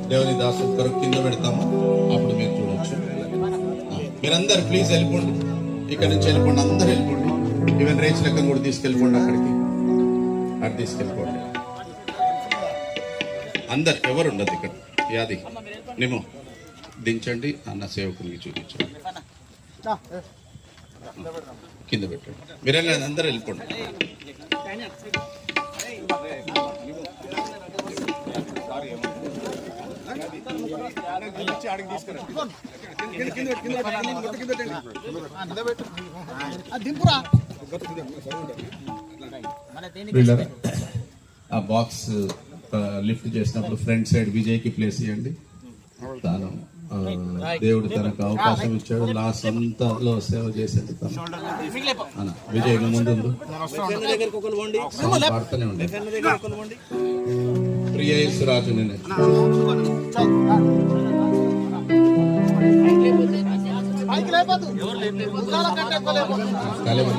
దేవుని దాసు కొరకు కింద పెడతాము, అప్పుడు మీరు చూడొచ్చు. మీరందరు ప్లీజ్ వెళ్ళిపోండి, ఇక్కడ నుంచి వెళ్ళిపోండి, అందరు వెళ్ళిపోండి. ఈవెన్ రేచ్ లెక్కను కూడా తీసుకెళ్ళిపోండి, అక్కడికి అటు తీసుకెళ్ళిపోండి. అందరు ఎవరు ఉండదు ఇక్కడ. యాది నిమ్ము దించండి, అన్న సేవకునికి చూపించండి, కింద పెట్టండి. మీరు వెళ్ళండి, అందరు వెళ్ళిపోండి. ఆ బాక్స్ లిఫ్ట్ చేసినప్పుడు ఫ్రంట్ సైడ్ విజయ్కి ప్లేస్ ఇవ్వండి. తాను దేవుడు తనకు అవకాశం ఇచ్చాడు, లాస్ట్ అంతలో సేవ చేసేది తను. అన్న విజయ్ ముందు వాడుతూనే ఉండే ప్రియేశ్వరాజు నేను కాలేవ